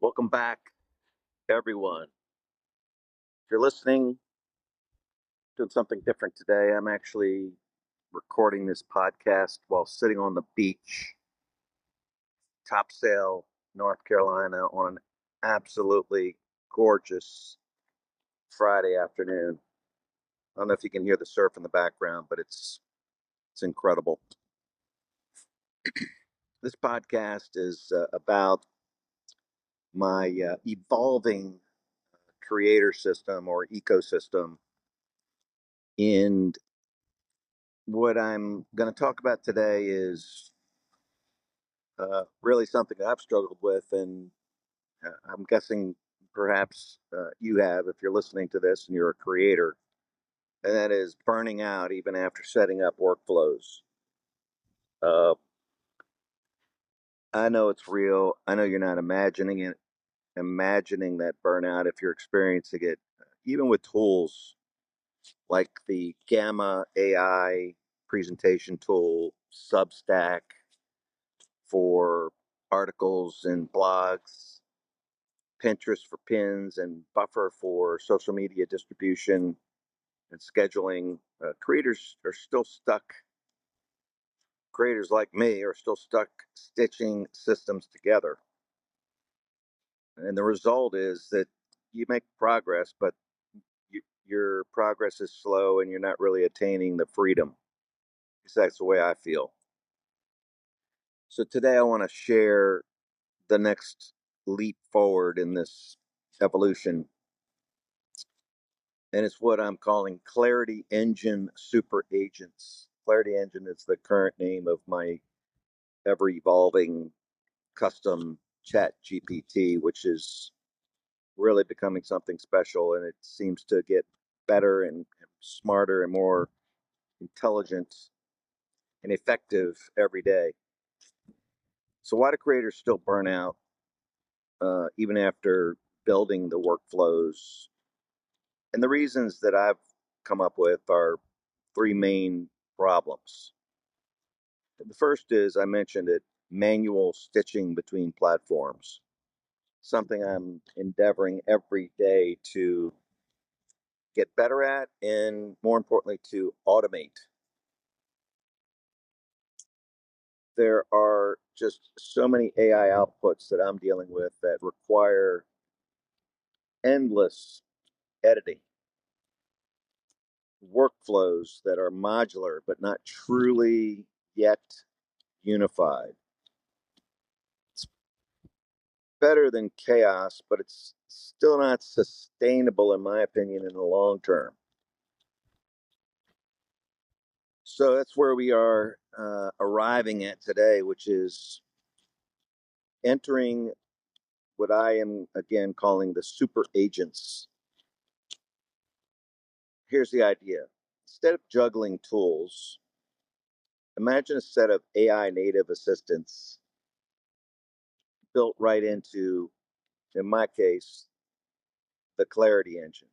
Welcome back, everyone. If you're listening, doing something different today, I'm actually recording this podcast while sitting on the beach, Topsail, North Carolina, on an absolutely gorgeous Friday afternoon. I don't know if you can hear the surf in the background, but it's incredible. This podcast is about my evolving creator system or ecosystem. And what I'm going to talk about today is really something that I've struggled with, and I'm guessing perhaps you have if you're listening to this and you're a creator, and that is burning out even after setting up workflows. Uh, I know it's real. I know you're not imagining that burnout if you're experiencing it, even with tools like the Gamma AI presentation tool, Substack for articles and blogs, Pinterest for pins, and Buffer for social media distribution and scheduling. Creators are still stuck. Creators like me are still stuck stitching systems together. And the result is that you make progress, but your progress is slow and you're not really attaining the freedom. Because that's the way I feel. So today I want to share the next leap forward in this evolution, and it's what I'm calling Clarity Engine Super Agents. Clarity Engine is the current name of my ever evolving custom chat GPT, which is really becoming something special, and it seems to get better and smarter and more intelligent and effective every day. So why do creators still burn out even after building the workflows? And the reasons that I've come up with are three main problems. The first is, I mentioned it, manual stitching between platforms, something I'm endeavoring every day to get better at and, more importantly, to automate. There are just so many AI outputs that I'm dealing with that require endless editing, workflows that are modular but not truly yet unified. It's better than chaos, but it's still not sustainable, in my opinion, in the long term. So that's where we are arriving at today, which is entering what I am again calling the super agents. Here's the idea: instead of juggling tools, imagine a set of AI native assistants built right into, in my case, the Clarity engine,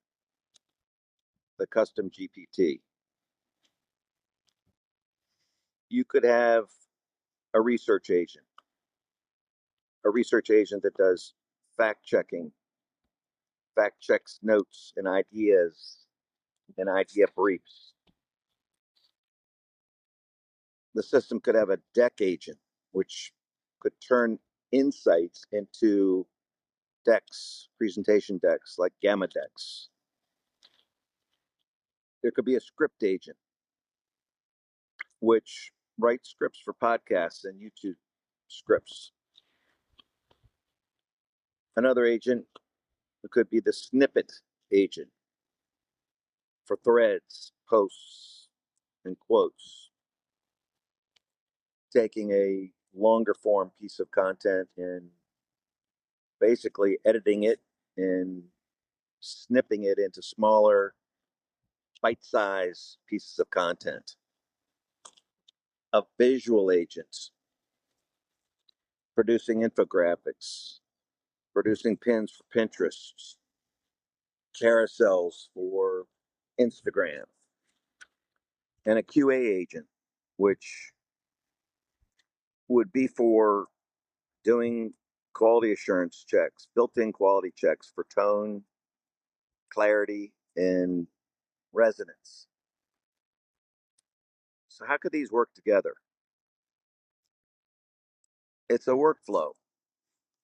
the custom GPT. You could have a research agent, that does fact checking, fact checks notes and ideas and idea briefs. The system could have a deck agent, which could turn insights into decks, presentation decks like Gamma decks. There could be a script agent, which writes scripts for podcasts and YouTube scripts. Another agent could be the snippet agent for threads, posts, and quotes, taking a longer form piece of content and basically editing it and snipping it into smaller, bite-sized pieces of content. A visual agent, producing infographics, producing pins for Pinterest, carousels for Instagram, and a QA agent, which would be for doing quality assurance checks, built-in quality checks for tone, clarity, and resonance. So how could these work together? It's a workflow,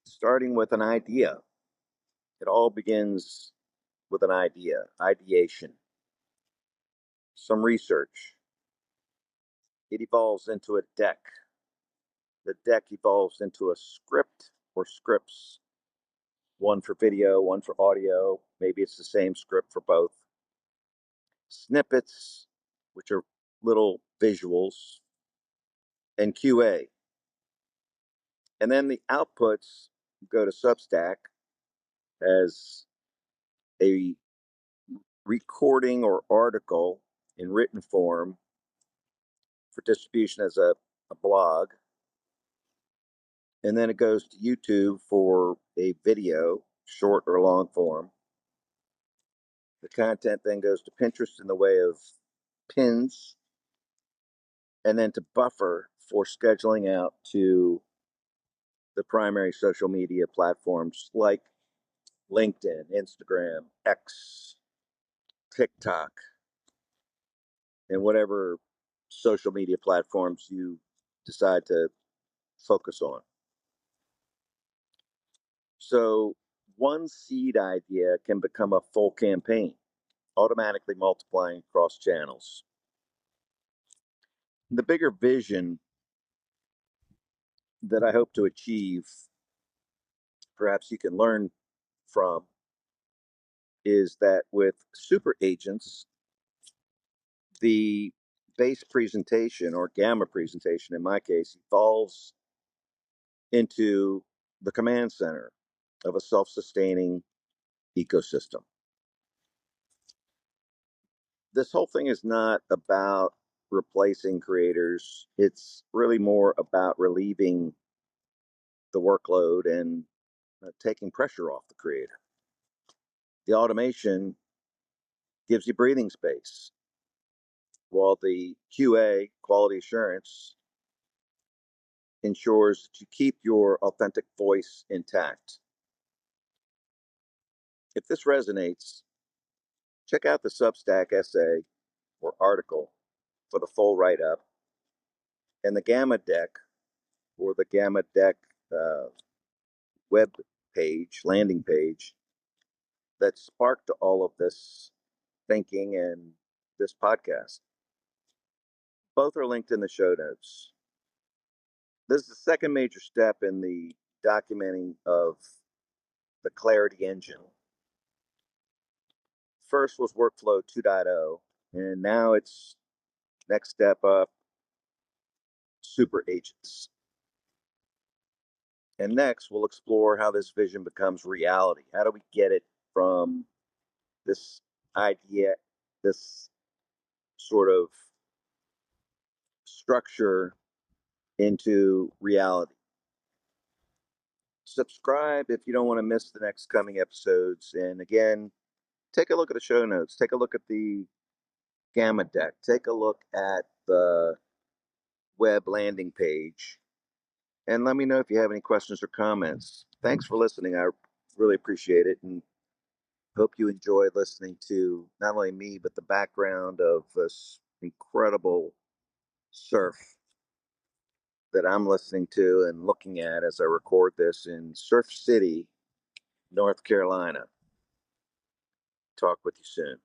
starting with an idea. It all begins with an idea, ideation, some research. It evolves into a deck. The deck evolves into a script or scripts, one for video, one for audio. Maybe it's the same script for both. Snippets, which are little visuals, and QA. And then the outputs go to Substack as a recording or article in written form for distribution as a blog. And then it goes to YouTube for a video, short or long form. The content then goes to Pinterest in the way of pins, and then to Buffer for scheduling out to the primary social media platforms like LinkedIn, Instagram, X, TikTok, and whatever social media platforms you decide to focus on. So one seed idea can become a full campaign, automatically multiplying across channels. The bigger vision that I hope to achieve, perhaps you can learn from, is that with super agents, the base presentation or gamma presentation in my case evolves into the command center of a self-sustaining ecosystem. This whole thing is not about replacing creators. It's really more about relieving the workload and taking pressure off the creator. The automation gives you breathing space, while the QA, quality assurance, ensures that you keep your authentic voice intact. If this resonates, check out the Substack essay or article for the full write-up, and the Gamma deck or the Gamma deck uh, web page, landing page, that sparked all of this thinking and this podcast. Both are linked in the show notes. This is the second major step in the documenting of the Clarity engine. First was Workflow 2.0, and now it's next step up, super agents. And next, we'll explore how this vision becomes reality. How do we get it from this idea, this sort of structure, into reality? Subscribe if you don't want to miss the next coming episodes. And again, take a look at the show notes. Take a look at the Gamma deck. Take a look at the web landing page. And let me know if you have any questions or comments. Thanks for listening. I really appreciate it. And hope you enjoy listening to not only me, but the background of this incredible surf that I'm listening to and looking at as I record this in Surf City, North Carolina. Talk with you soon.